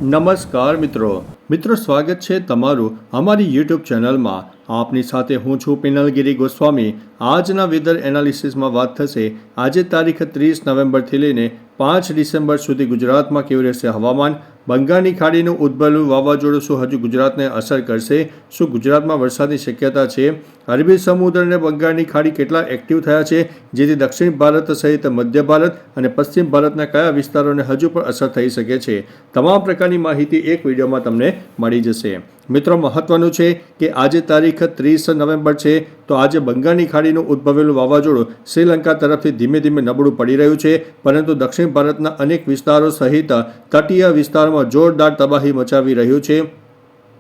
નમસ્કાર મિત્રો સ્વાગત છે તમારું અમારી યુટ્યુબ ચેનલમાં। આપની સાથે હું છું પિનલગીરી ગોસ્વામી। આજના વેધર એનાલિસિસમાં વાત થશે આજે તારીખ 30 નવેમ્બરથી લઈને 5 ડિસેમ્બર સુધી ગુજરાતમાં કેવું રહેશે હવામાન। બંગાળની ખાડીનું ઉદ્ભવેલું વાવાઝોડું શું હજુ ગુજરાતને અસર કરશે? શું ગુજરાતમાં વરસાદની શક્યતા છે? અરબી સમુદ્ર અને બંગાળની ખાડી કેટલા એક્ટિવ થયા છે, જેથી દક્ષિણ ભારત સહિત મધ્ય ભારત અને પશ્ચિમ ભારતના કયા વિસ્તારોને હજુ પણ અસર થઈ શકે છે? તમામ પ્રકારની માહિતી એક વિડીયોમાં તમને મળી જશે। મિત્રો મહત્વનું છે કે આજે તારીખ 30 નવેમ્બર છે, તો આજે બંગાળની ખાડીનું ઉદ્ભવેલું વાવાઝોડું શ્રીલંકા તરફથી ધીમે ધીમે નબળું પડી રહ્યું છે, પરંતુ દક્ષિણ ભારતના અનેક વિસ્તારો સહિત તટીય વિસ્તારોમાં જોરદાર તબાહી મચાવી રહ્યું છે।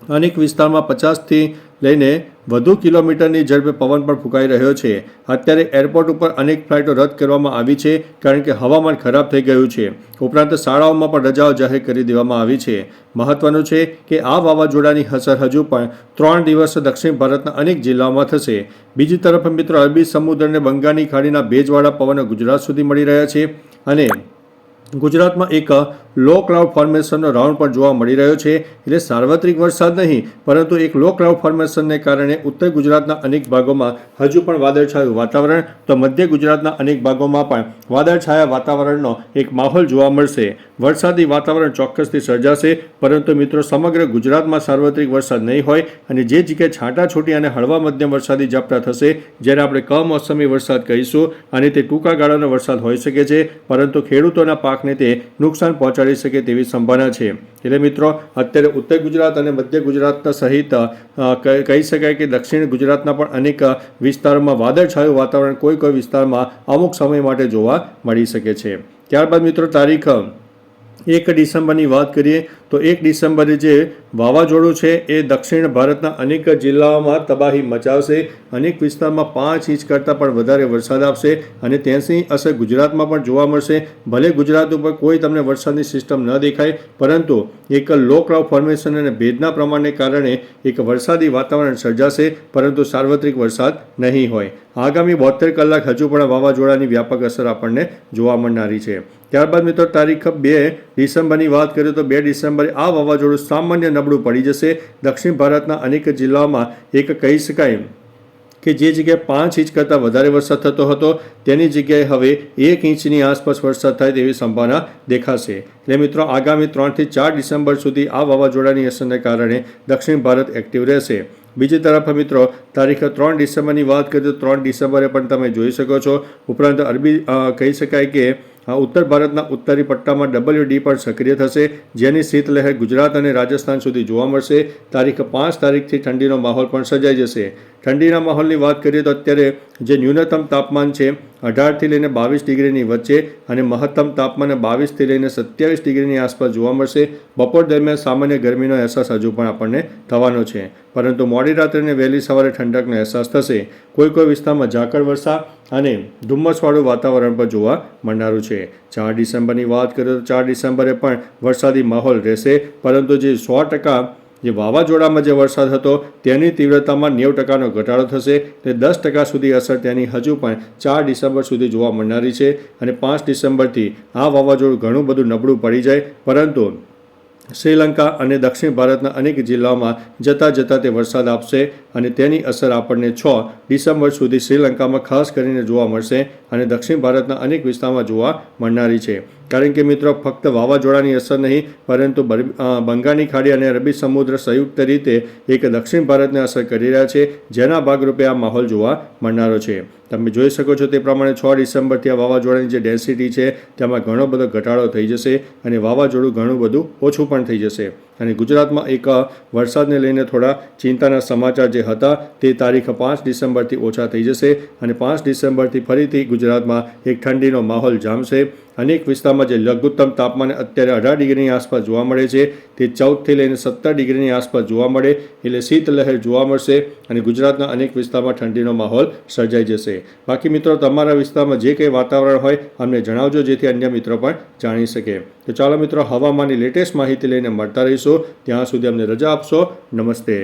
અનેક વિસ્તારમાં 50થી લઈને વધુ કિલોમીટરની ઝડપે પવન પણ ફૂંકાઈ રહ્યો છે। અત્યારે એરપોર્ટ ઉપર અનેક ફ્લાઇટો રદ કરવામાં આવી છે, કારણ કે હવામાન ખરાબ થઈ ગયું છે। ઉપરાંત શાળાઓમાં પણ રજાઓ જાહેર કરી દેવામાં આવી છે। મહત્વનું છે કે આ વાવાઝોડાની અસર હજુ પણ 3 દિવસ દક્ષિણ ભારતના અનેક જિલ્લાઓમાં થશે। બીજી તરફ મિત્રો અરબી સમુદ્ર અને બંગાળની ખાડીના ભેજવાળા પવનો ગુજરાત સુધી મળી રહ્યા છે અને ગુજરાતમાં એક લો ક્લાઉડ ફોર્મેશનનો રાઉન્ડ પણ જોવા મળી રહ્યો છે। એટલે સાર્વત્રિક વરસાદ નહીં, પરંતુ એક લો ક્લાઉડ ફોર્મેશનને કારણે ઉત્તર ગુજરાતના અનેક ભાગોમાં હજુ પણ વાદળછાયું વાતાવરણ, તો મધ્ય ગુજરાતના અનેક ભાગોમાં પણ વાદળછાયા વાતાવરણનો એક માહોલ જોવા મળશે। વરસાદી વાતાવરણ ચોક્કસથી સર્જાશે, પરંતુ મિત્રો સમગ્ર ગુજરાતમાં સાર્વત્રિક વરસાદ નહીં હોય અને જે જગ્યાએ છાંટાછૂટી અને હળવા મધ્યમ વરસાદી ઝાપટા થશે, જ્યારે આપણે કમોસમી વરસાદ કહીશું, અને તે ટૂંકા ગાળાનો વરસાદ હોઈ શકે છે, પરંતુ ખેડૂતોના પાકને તે નુકસાન પહોંચાડી શકે તેવી સંભાવના છે। એટલે મિત્રો અત્યારે ઉત્તર ગુજરાત અને મધ્ય ગુજરાત સહિત કહી શકાય કે દક્ષિણ ગુજરાતના પણ અનેક વિસ્તારોમાં વાદળછાયું વાતાવરણ કોઈ વિસ્તારમાં અમુક સમય માટે જોવા મળી શકે છે। ત્યારબાદ મિત્રો તારીખ 1 ડિસેમ્બરની વાત કરીએ તો 1 ડિસેમ્બરે જે વાવાઝોડું છે એ દક્ષિણ ભારતના અનેક જિલ્લાઓમાં તબાહી મચાવશે। અનેક વિસ્તારમાં 5 ઇંચ કરતાં પણ વધારે વરસાદ આપશે અને તેની અસર ગુજરાતમાં પણ જોવા મળશે। ભલે ગુજરાત ઉપર કોઈ તમને વરસાદની સિસ્ટમ ન દેખાય, પરંતુ એક લો ક્લાઉડ ફોર્મેશન અને ભેજના પ્રમાણને કારણે એક વરસાદી વાતાવરણ સર્જાશે, પરંતુ સાર્વત્રિક વરસાદ નહીં હોય। આગામી 72 કલાક હજુ પણ વાવાઝોડાની વ્યાપક અસર આપણને જોવા મળનારી છે। ત્યારબાદ મિત્રો તારીખ 2 ડિસેમ્બરની વાત કરીએ તો 2 ડિસેમ્બરે આ વાવાઝોડું સામાન્ય નબળું પડી જશે। દક્ષિણ ભારતના અનેક જિલ્લાઓમાં એક કહી શકાય કે જે જગ્યાએ 5 ઇંચ કરતાં વધારે વરસાદ થતો હતો, તેની જગ્યાએ હવે 1 ઇંચની આસપાસ વરસાદ થાય તેવી સંભાવના દેખાશે। એટલે મિત્રો આગામી 3 થી 4 ડિસેમ્બર સુધી આ વાવાઝોડાની અસરને કારણે દક્ષિણ ભારત એક્ટિવ રહેશે। બીજી તરફ મિત્રો તારીખ 3 ડિસેમ્બરની વાત કરીએ તો 3 ડિસેમ્બરે પણ તમે જોઈ શકો છો। ઉપરાંત અરબી કહી શકાય કે ઉત્તર ભારતના ઉત્તરી પટ્ટામાં WD પણ સક્રિય થશે, જેની શીતલહેર ગુજરાત અને રાજસ્થાન સુધી જોવા મળશે। તારીખ 5 તારીખથી ઠંડીનો માહોલ પણ સર્જાઈ જશે। ઠંડીના માહોલની વાત કરીએ તો અત્યારે જે ન્યૂનતમ તાપમાન છે 18થી લઈને 22 ડિગ્રીની વચ્ચે અને મહત્તમ તાપમાન 22થી લઈને 27 ડિગ્રીની આસપાસ જોવા મળશે। બપોર દરમિયાન સામાન્ય ગરમીનો અહેસાસ હજુ પણ આપણને થવાનો છે, પરંતુ મોડી રાત્રે અને વહેલી સવારે ઠંડકનો અહેસાસ થશે। કોઈ વિસ્તારમાં ઝાકળ વર્ષા અને ધુમ્મસવાળું વાતાવરણ પણ જોવા મળનારું છે। 4 ડિસેમ્બરની વાત કરીએ તો 4 ડિસેમ્બરે પણ વરસાદી માહોલ રહેશે, પરંતુ જે 100% જે વાવાઝોડામાં જે વરસાદ હતો તેની તીવ્રતામાં 90%નો ઘટાડો થશે। તે 10% સુધી અસર તેની હજુ પણ 4 ડિસેમ્બર સુધી જોવા મળનારી છે અને 5 ડિસેમ્બરથી આ વાવાઝોડું ઘણું બધું નબળું પડી જાય, પરંતુ શ્રીલંકા અને દક્ષિણ ભારતના અનેક જિલ્લાઓમાં જતાં તે વરસાદ આપશે અને તેની અસર આપણને 6 ડિસેમ્બર સુધી શ્રીલંકામાં ખાસ કરીને જોવા મળશે અને દક્ષિણ ભારતના અનેક વિસ્તારમાં જોવા મળનારી છે। કારણ કે મિત્રો ફક્ત વાવાઝોડાની અસર નહીં, પરંતુ બંગાળની ખાડી અને અરબી સમુદ્ર સંયુક્ત રીતે એક દક્ષિણ ભારતને અસર કરી રહ્યા છે, જેના ભાગરૂપે આ માહોલ જોવા મળનારો છે। તમે જોઈ શકો છો તે પ્રમાણે 6 ડિસેમ્બરથી આ વાવાઝોડાની જે ડેન્સિટી છે તેમાં ઘણો બધો ઘટાડો થઈ જશે અને વાવાઝોડું ઘણું બધું ઓછું પણ થઈ જશે। અને ગુજરાતમાં એક વરસાદને લઈને થોડા ચિંતાના સમાચાર જે હતા તે તારીખ 5 ડિસેમ્બરથી ઓછા થઈ જશે અને 5 ડિસેમ્બરથી ફરીથી ગુજરાતમાં એક ઠંડીનો માહોલ જામશે। અનેક વિસ્તારમાં જે લઘુત્તમ તાપમાન અત્યારે 18 ડિગ્રીની આસપાસ જોવા મળે છે તે 14થી લઈને 17 ડિગ્રીની આસપાસ જોવા મળે, એટલે શીતલહેર જોવા મળશે અને ગુજરાતના અનેક વિસ્તારમાં ઠંડીનો માહોલ સર્જાઈ જશે। બાકી મિત્રો તમારા વિસ્તારમાં જે કંઈ વાતાવરણ હોય અમને જણાવજો, જેથી અન્ય મિત્રો પણ જાણી શકે। તો ચાલો મિત્રો હવામાનની લેટેસ્ટ માહિતી લઈને મળતા રહીશું, ત્યાં સુધી અમને રજા આપશો। નમસ્તે।